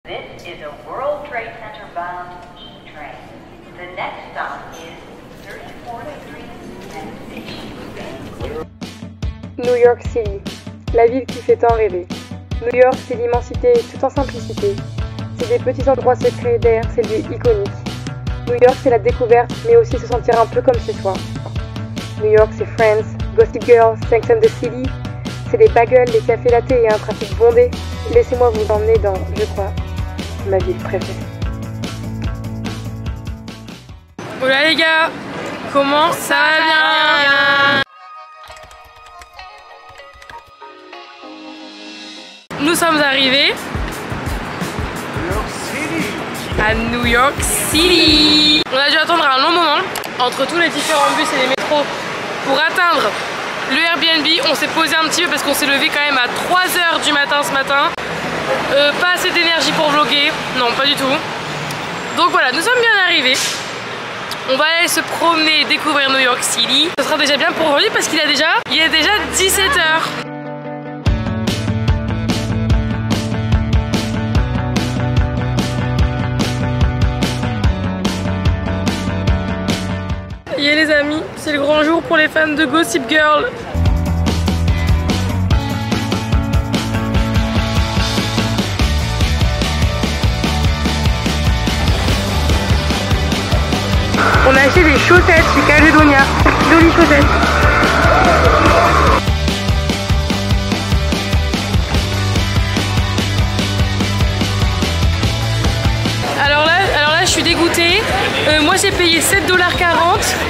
This is a World Trade Center bound E train. The next stop is 34th Street and Station. New York City, la ville qui fait tant rêver. New York, c'est l'immensité tout en simplicité. C'est des petits endroits secrets derrière ces lieux iconiques. New York, c'est la découverte, mais aussi se sentir un peu comme chez soi. New York, c'est Friends, Gossip Girl, Sex and the City. C'est les bagels, les cafés latte et un trafic bondé. Laissez-moi vous emmener dans, je crois, ma ville préférée. Hola les gars, comment ça va bien? Nous sommes arrivés à New York City. On a dû attendre un long moment entre tous les différents bus et les métros pour atteindre le Airbnb. On s'est posé un petit peu parce qu'on s'est levé quand même à 3 h du matin ce matin. Pas assez d'énergie pour vlogger, non pas du tout. Donc voilà, nous sommes bien arrivés. On va aller se promener et découvrir New York City. Ce sera déjà bien pour aujourd'hui parce qu'il est déjà 17 h. Et les amis, c'est le grand jour pour les fans de Gossip Girl. On a acheté des chaussettes chez Caledonia. Jolies chaussettes. Alors là, je suis dégoûtée. Moi j'ai payé 7,40 $.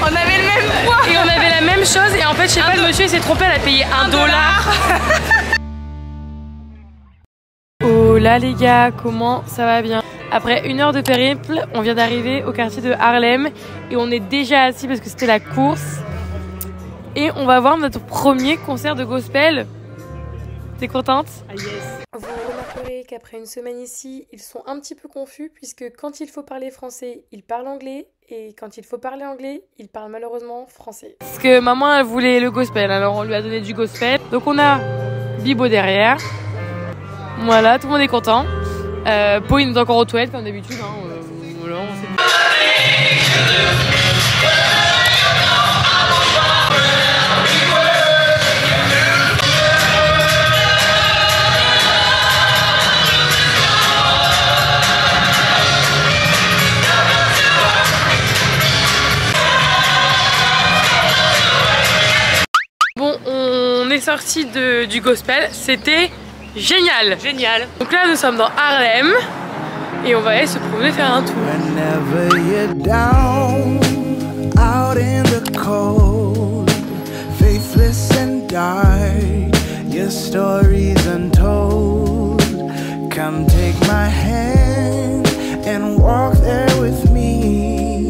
On avait le même poids. Et on avait la même chose. Et en fait, je sais pas, le monsieur il s'est trompé, elle a payé 1 $. Oh là les gars, comment ça va bien? Après 1 heure de périple, on vient d'arriver au quartier de Harlem. Et on est déjà assis parce que c'était la course. Et on va voir notre premier concert de gospel. T'es contente? Ah yes. Vous remarquerez qu'après une semaine ici, ils sont un petit peu confus puisque quand il faut parler français, ils parlent anglais et quand il faut parler anglais, ils parlent malheureusement français. Parce que maman, elle voulait le gospel, alors on lui a donné du gospel. Donc on a Bibo derrière. Voilà, tout le monde est content. Pauline est encore aux toilettes comme d'habitude. Voilà, on sait... Bon, on est sorti du gospel, c'était génial. Génial. Donc là, nous sommes dans Harlem et on va aller se promener faire un tour. Whenever you're down, out in the cold, faithless and dark, your story's untold. Come take my hand and walk there with me.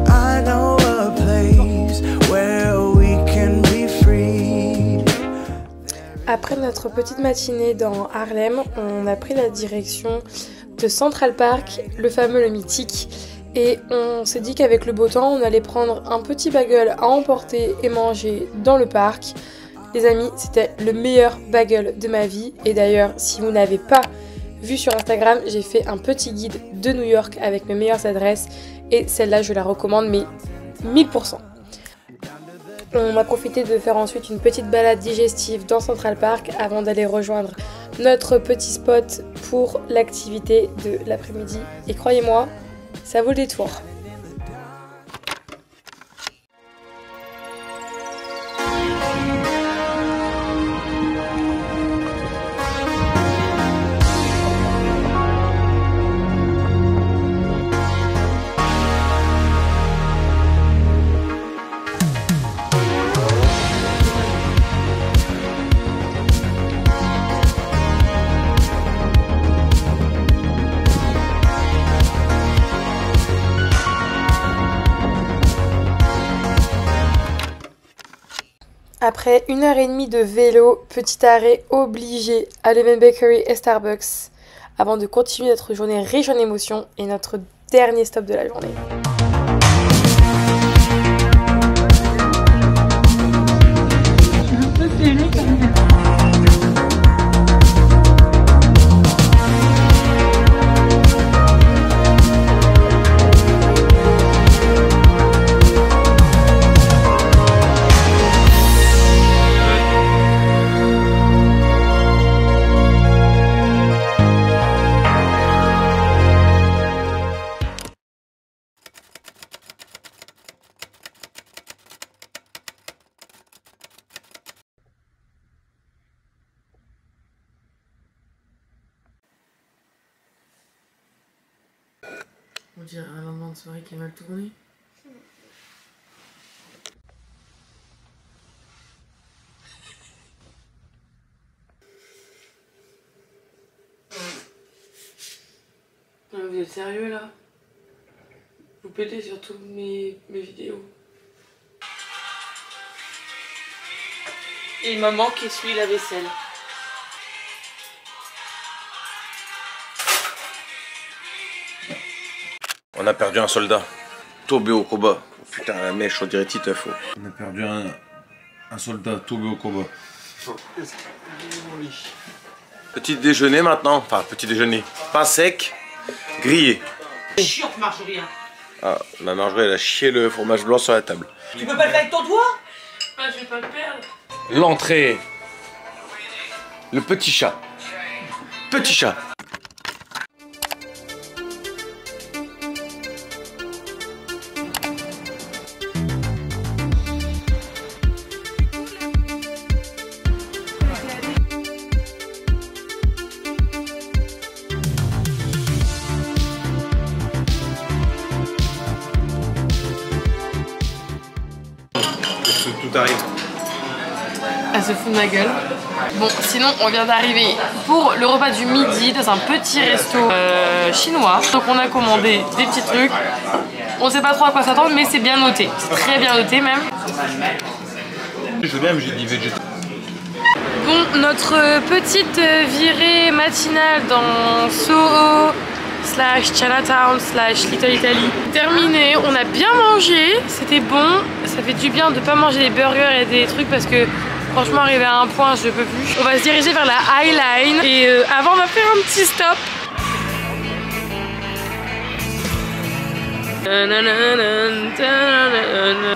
I know a place where we can be free. Après notre petite matinée dans Harlem, on a pris la direction de Central Park, le fameux, le mythique. Et on s'est dit qu'avec le beau temps, on allait prendre un petit bagel à emporter et manger dans le parc. Les amis, c'était le meilleur bagel de ma vie. Et d'ailleurs, si vous n'avez pas vu sur Instagram, j'ai fait un petit guide de New York avec mes meilleures adresses. Et celle-là, je la recommande, mais 1000%. On a profité de faire ensuite une petite balade digestive dans Central Park avant d'aller rejoindre notre petit spot pour l'activité de l'après-midi. Et croyez-moi, ça vaut le détour. Après 1h30 de vélo, petit arrêt obligé à Leven Bakery et Starbucks avant de continuer notre journée riche en émotions et notre dernier stop de la journée. On dirait un lendemain de soirée qui est mal tourné. Non, vous êtes sérieux là? Vous pétez sur toutes mes vidéos. Et maman qui essuie la vaisselle. On a perdu un soldat, tombé au combat. Putain, la mèche, on dirait Titeuf. On a perdu un soldat tombé au combat. Petit déjeuner maintenant, enfin petit déjeuner, pain sec, grillé. Chiante Marjorie. Ah, ma Marjorie elle a chié le fromage blanc sur la table. Tu peux pas le faire avec ton doigt? Ah, je vais pas le perdre. L'entrée. Le petit chat. Petit chat. Tout arrive. Elle se fout de ma gueule. Bon, sinon on vient d'arriver pour le repas du midi dans un petit resto chinois. Donc on a commandé des petits trucs. On sait pas trop à quoi s'attendre, mais c'est bien noté. C'est très bien noté même. Je veux bien, mais j'ai dit végétal. Bon, notre petite virée matinale dans Soho / Chinatown / Little Italy terminée. On a bien mangé, c'était bon. Ça fait du bien de pas manger des burgers et des trucs parce que franchement arrivé à un point je peux plus. On va se diriger vers la High Line et avant on va faire un petit stop.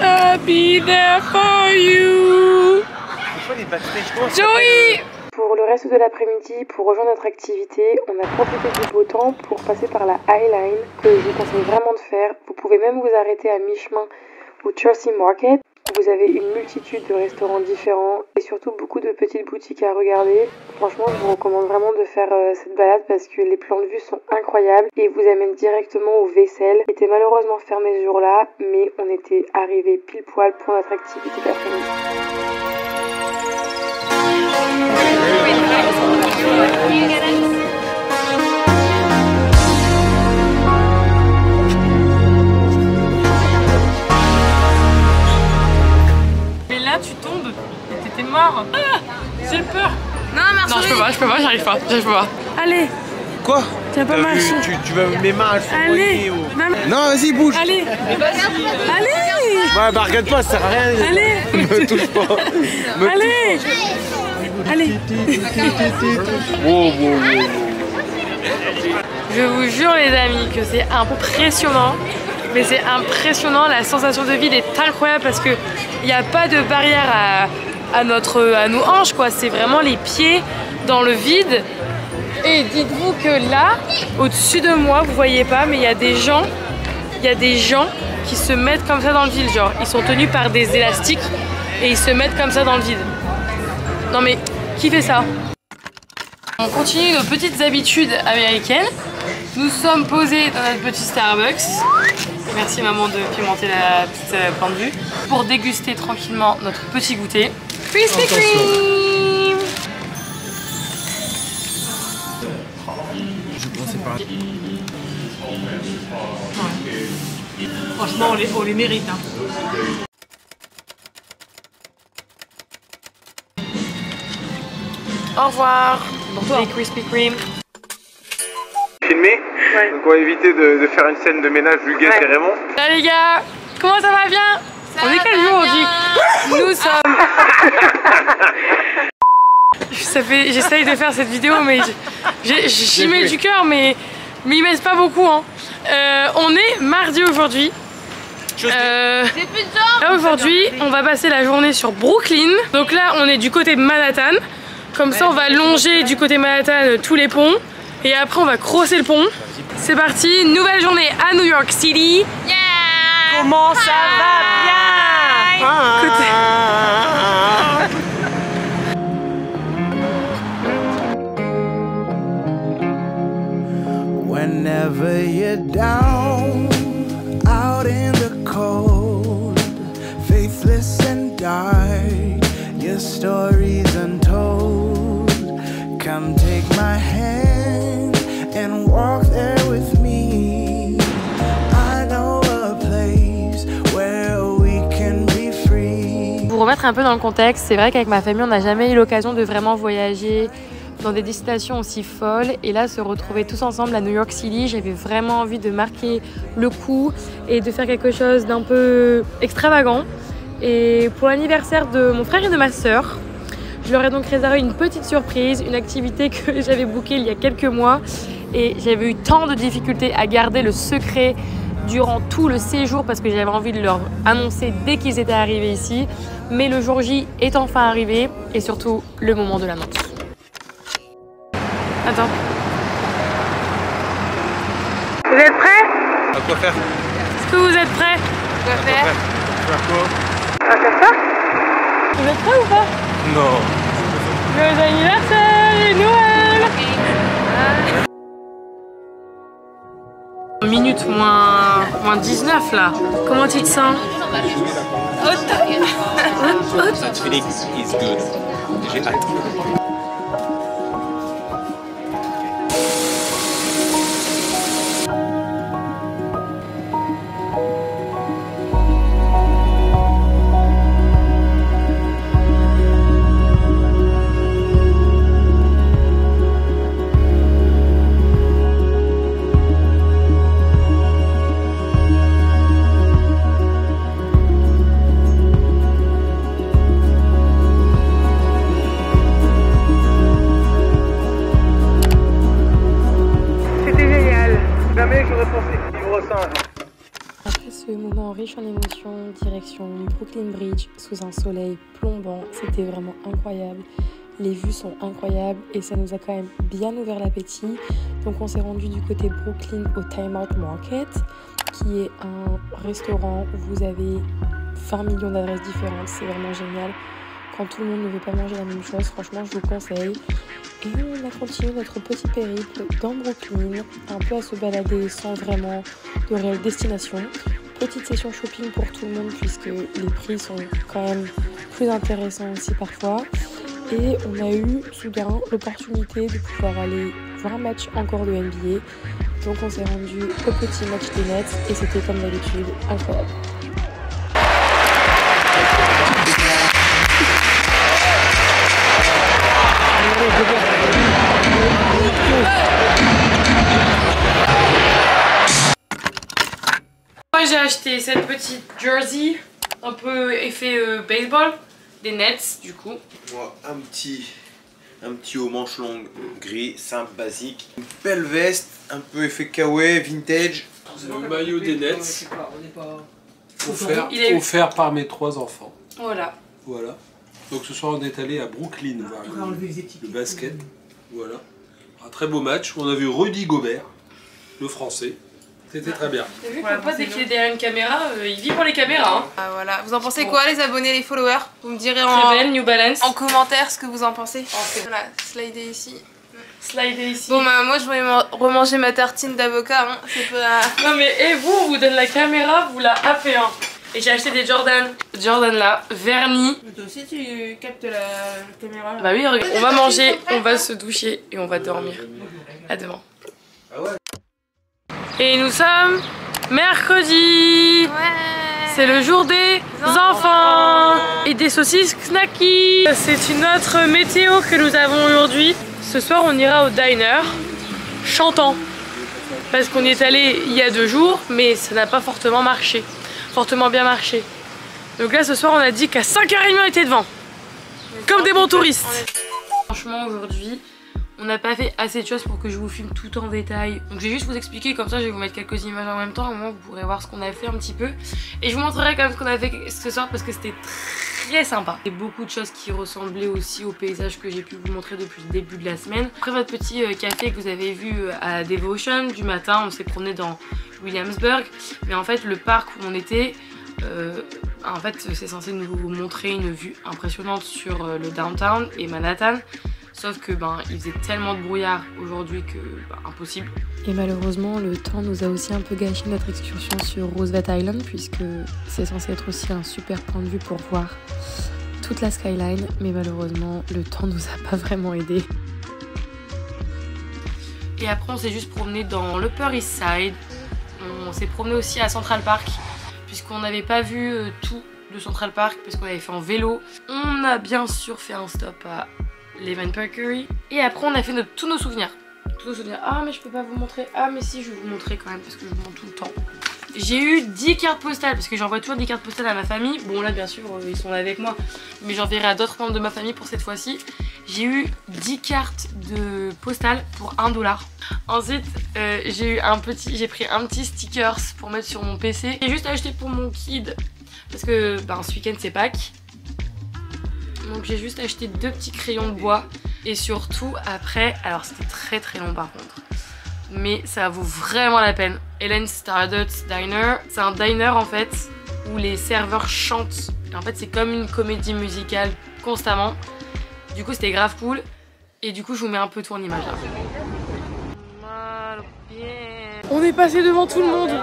I'll be there for you. Joey! Pour le reste de l'après-midi, pour rejoindre notre activité, on a profité du beau temps pour passer par la High Line, que je vous conseille vraiment de faire. Vous pouvez même vous arrêter à mi-chemin au Chelsea Market. Vous avez une multitude de restaurants différents et surtout beaucoup de petites boutiques à regarder. Franchement, je vous recommande vraiment de faire cette balade parce que les plans de vue sont incroyables et vous amènent directement au vaisselle. Il était malheureusement fermé ce jour-là, mais on était arrivé pile poil pour notre activité d'après-midi. Mais là tu tombes, t'étais mort. Ah, j'ai peur. Non, je peux pas, j'arrive pas. Allez. Quoi? T'as pas marché. Tu vas mes mains, elles sont Allez. Non, vas-y, bouge. Allez. Allez. Ouais, bah regarde pas, ça sert à rien. Allez. Me touche pas. Allez. Allez. Wow. Je vous jure les amis que c'est impressionnant. Mais c'est impressionnant, la sensation de vide est incroyable parce que il n'y a pas de barrière à nos hanches quoi. C'est vraiment les pieds dans le vide. Et dites-vous que là, au-dessus de moi, vous voyez pas, mais il y a des gens qui se mettent comme ça dans le vide. Genre, ils sont tenus par des élastiques et ils se mettent comme ça dans le vide. Non mais, qui fait ça? On continue nos petites habitudes américaines. Nous sommes posés dans notre petit Starbucks. Merci maman de pimenter la petite point de vue. Pour déguster tranquillement notre petit goûter. Krispy Kreme. Franchement, on les mérite. Hein. Au revoir. Les Krispy Kreme. Filmé, ouais. Donc on va éviter de faire une scène de ménage vulgaire et Raymond. Salut les gars, comment ça va bien? On est quel jour aujourd'hui? Nous sommes... J'essaye de faire cette vidéo mais j'y mets du cœur mais ils mettent pas beaucoup hein. On est mardi aujourd'hui. Aujourd'hui on va passer la journée sur Brooklyn. Donc là on est du côté de Manhattan. Comme ça on va longer du côté Manhattan tous les ponts. Et après on va crosser le pont. C'est parti, nouvelle journée à New York City. Yeah. Comment ça va bien? Whenever you're down dark, your story's untold. Come take my hand and walk there with me. I know a place where we can be free. Pour remettre un peu dans le contexte, c'est vrai qu'avec ma famille, on n'a jamais eu l'occasion de vraiment voyager dans des destinations aussi folles. Et là, se retrouver tous ensemble à New York City, j'avais vraiment envie de marquer le coup et de faire quelque chose d'un peu extravagant. Et pour l'anniversaire de mon frère et de ma sœur, je leur ai donc réservé une petite surprise, une activité que j'avais bookée il y a quelques mois. Et j'avais eu tant de difficultés à garder le secret durant tout le séjour parce que j'avais envie de leur annoncer dès qu'ils étaient arrivés ici. Mais le jour J est enfin arrivé et surtout le moment de l'annonce. Attends. Vous êtes prêts? À quoi faire? Est-ce que vous êtes prêts? Quoi faire? Faire quoi? On va faire ça? Vous êtes prêts ou pas? Non. Joyeux anniversaire et Noël! Minute moins 19 là. Comment tu te sens? That feeling is good. J'ai hâte. Après ce moment riche en émotions, direction Brooklyn Bridge sous un soleil plombant, c'était vraiment incroyable. Les vues sont incroyables et ça nous a quand même bien ouvert l'appétit. Donc on s'est rendu du côté Brooklyn au Time Out Market, qui est un restaurant où vous avez 20 millions d'adresses différentes. C'est vraiment génial. Quand tout le monde ne veut pas manger la même chose, franchement je vous conseille. Et on a continué notre petit périple dans Brooklyn, un peu à se balader sans vraiment de réelle destination. Petite session shopping pour tout le monde puisque les prix sont quand même plus intéressants aussi parfois. Et on a eu soudain l'opportunité de pouvoir aller voir un match encore de NBA. Donc on s'est rendu au petit match des Nets et c'était comme d'habitude incroyable. Moi j'ai acheté cette petite jersey un peu effet baseball des Nets du coup. Moi un petit haut manche longue gris, simple, basique. Une belle veste, un peu effet kawaii, vintage. Le maillot des Nets offert par mes 3 enfants. Voilà. Voilà. Donc ce soir on est allé à Brooklyn voir le basket. Voilà. Un très beau match où on a vu Rudy Gobert, le français. C'était très bien. T'as vu que papa dès qu'il est derrière une caméra, il vit pour les caméras. Hein. Ah, voilà. Vous en pensez quoi les abonnés, les followers? Vous me direz Très belle, New Balance. en commentaire ce que vous en pensez. Voilà, slidez ici. Slidez ici. Bon bah moi je vais remanger ma tartine d'avocat, hein. C'est pas... Non mais et vous, on vous donne la caméra, vous la happez hein. Et j'ai acheté des Jordan là, vernis. Mais toi aussi tu captes la caméra là. Bah oui, regarde. On va manger, on va se doucher et on va dormir. À demain. Et nous sommes mercredi. Ouais. C'est le jour des enfants et des saucisses snacky. C'est une autre météo que nous avons aujourd'hui. Ce soir on ira au diner chantant. Parce qu'on y est allé il y a 2 jours mais ça n'a pas fortement bien marché. Donc là ce soir on a dit qu'à 5h30 on était devant. Comme des bons touristes. Franchement aujourd'hui on n'a pas fait assez de choses pour que je vous filme tout en détail. Donc je vais juste vous expliquer, comme ça je vais vous mettre quelques images en même temps. Au moins vous pourrez voir ce qu'on a fait un petit peu. Et je vous montrerai quand même ce qu'on a fait ce soir parce que c'était très sympa. Il y a beaucoup de choses qui ressemblaient aussi au paysage que j'ai pu vous montrer depuis le début de la semaine. Après votre petit café que vous avez vu à Devotion du matin, on s'est promené dans Williamsburg. Mais en fait le parc où on était, en fait c'est censé nous montrer une vue impressionnante sur le downtown et Manhattan. Sauf que il faisait tellement de brouillard aujourd'hui que impossible. Et malheureusement, le temps nous a aussi un peu gâché notre excursion sur Roosevelt Island, puisque c'est censé être aussi un super point de vue pour voir toute la skyline, mais malheureusement, le temps nous a pas vraiment aidé. Et après, on s'est juste promené dans l'Upper East Side. On s'est promené aussi à Central Park, puisqu'on n'avait pas vu tout de Central Park, parce qu'on avait fait en vélo. On a bien sûr fait un stop à l'Event Bakery. Et après, on a fait tous nos souvenirs. Tous nos souvenirs. Ah, mais je peux pas vous montrer. Ah, mais si, je vais vous montrer quand même, parce que je vous montre tout le temps. J'ai eu 10 cartes postales, parce que j'envoie toujours des cartes postales à ma famille. Bon, là, bien sûr, ils sont là avec moi, mais j'enverrai à d'autres membres de ma famille pour cette fois-ci. J'ai eu 10 cartes de postales pour 1 $. Ensuite, j'ai pris un petit stickers pour mettre sur mon PC. J'ai juste acheté pour mon kid, parce que ce week-end, c'est Pâques. Donc, j'ai juste acheté 2 petits crayons de bois. Et surtout, après, alors c'était très très long par contre, mais ça vaut vraiment la peine. Ellen's Stardust Diner, c'est un diner en fait où les serveurs chantent. Et en fait c'est comme une comédie musicale constamment. Du coup c'était grave cool. Et du coup je vous mets un peu tout en image là. On est passé devant tout le monde.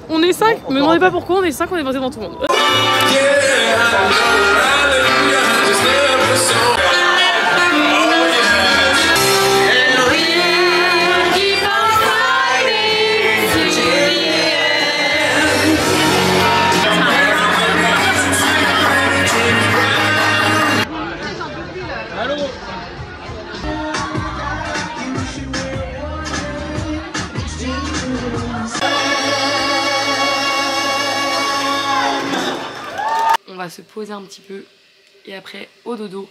On est 5, me demandez pas pourquoi on est 5, on est passé devant tout le monde. On va se poser un petit peu et après au dodo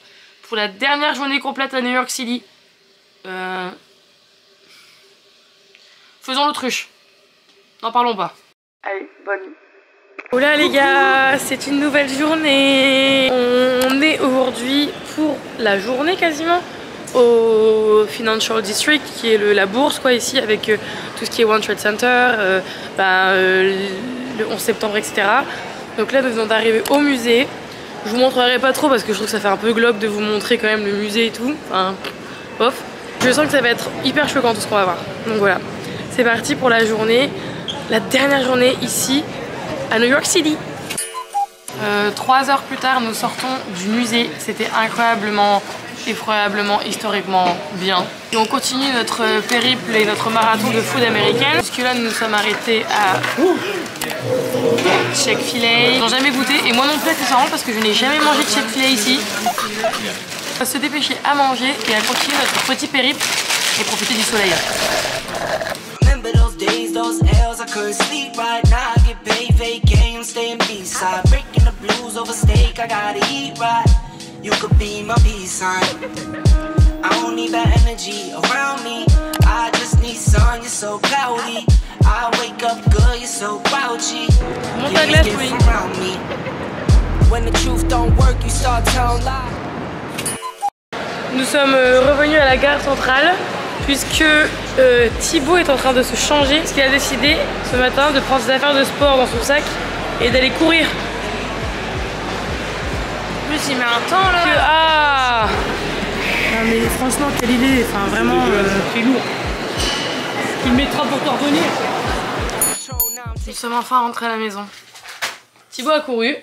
pour la dernière journée complète à New York City. Faisons l'autruche. N'en parlons pas. Allez, bonne nuit. Oh là les gars, c'est une nouvelle journée. On est aujourd'hui pour la journée quasiment au Financial District, qui est la bourse quoi ici, avec tout ce qui est One Trade Center, le 11 septembre, etc. Donc là nous venons d'arriver au musée. Je vous montrerai pas trop parce que je trouve que ça fait un peu glauque de vous montrer quand même le musée et tout. Enfin, bof. Je sens que ça va être hyper choquant tout ce qu'on va voir. Donc voilà, c'est parti pour la journée. La dernière journée ici à New York City. 3 heures plus tard, nous sortons du musée. C'était incroyablement, effroyablement, historiquement bien. Et on continue notre périple et notre marathon de food américaine. Puisque là, nous nous sommes arrêtés à Chick-fil-A. Ils n'ont jamais goûté et moi non plus accessoirement parce que je n'ai jamais mangé de Chick-fil-A ici. On va se dépêcher à manger et à continuer notre petit périple et profiter du soleil. Those L's, I couldn't sleep right now. I get paid, vacay, I'm staying B-side. Breaking the blues over steak, I gotta eat right. You could be my peace sign. I don't need that energy around me. I just need sun, you're so cloudy. I wake up good, you're so grouchy. You just get around me. When the truth don't work, you start telling lies. Nous sommes revenus à la gare centrale. Puisque Thibaut est en train de se changer, parce qu'il a décidé ce matin de prendre ses affaires de sport dans son sac et d'aller courir. En plus il met un temps là. Ah non mais franchement quelle idée, enfin vraiment c'est lourd. Il mettra pour t'en revenir. Nous sommes enfin rentrés à la maison. Thibaut a couru.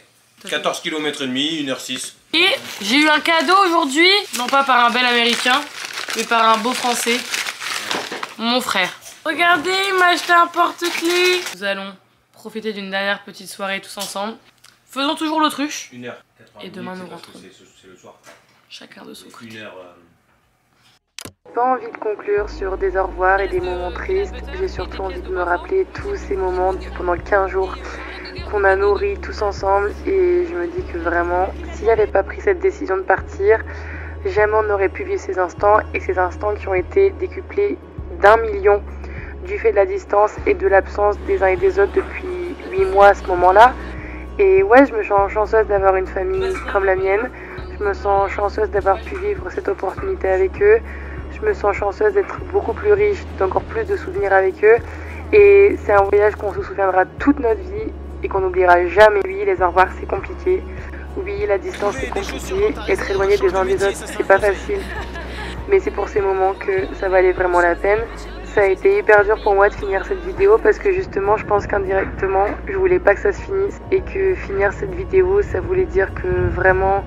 14 km et demi, 1h06. Et j'ai eu un cadeau aujourd'hui, non pas par un bel américain, mais par un beau français, mon frère. Regardez, il m'a acheté un porte-clés. Nous allons profiter d'une dernière petite soirée tous ensemble. Faisons toujours l'autruche. 1h80. Et demain nous rentrons. C'est le soir. Chacun de son côté. Pas envie de conclure sur des au revoir et des moments tristes. J'ai surtout envie de me rappeler tous ces moments pendant 15 jours qu'on a nourris tous ensemble. Et je me dis que vraiment, s'il n'avait pas pris cette décision de partir, jamais on n'aurait pu vivre ces instants, et ces instants qui ont été décuplés d'1 million du fait de la distance et de l'absence des uns et des autres depuis 8 mois à ce moment-là. Et ouais, je me sens chanceuse d'avoir une famille comme la mienne. Je me sens chanceuse d'avoir pu vivre cette opportunité avec eux. Je me sens chanceuse d'être beaucoup plus riche, d'encore plus de souvenirs avec eux. Et c'est un voyage qu'on se souviendra toute notre vie et qu'on n'oubliera jamais. Oui, les au revoir c'est compliqué. Oui, la distance c'est compliqué, être éloigné des uns des autres c'est pas facile. mais c'est pour ces moments que ça valait vraiment la peine. Ça a été hyper dur pour moi de finir cette vidéo parce que justement je pense qu'indirectement je voulais pas que ça se finisse et que finir cette vidéo ça voulait dire que vraiment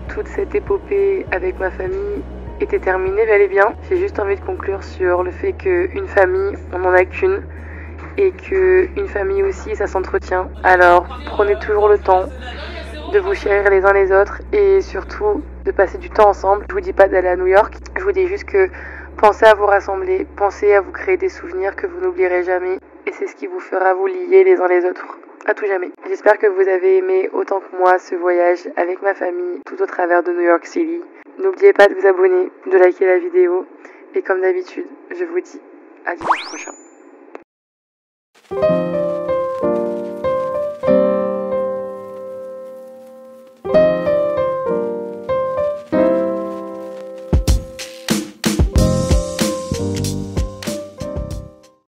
toute cette épopée avec ma famille était terminée bel et bien. J'ai juste envie de conclure sur le fait qu'une famille on n'en a qu'une et qu'une famille aussi ça s'entretient. Alors prenez toujours le temps de vous chérir les uns les autres et surtout de passer du temps ensemble. Je vous dis pas d'aller à New York, je vous dis juste que pensez à vous rassembler, pensez à vous créer des souvenirs que vous n'oublierez jamais et c'est ce qui vous fera vous lier les uns les autres à tout jamais. J'espère que vous avez aimé autant que moi ce voyage avec ma famille tout au travers de New York City. N'oubliez pas de vous abonner, de liker la vidéo et comme d'habitude, je vous dis à dimanche prochain.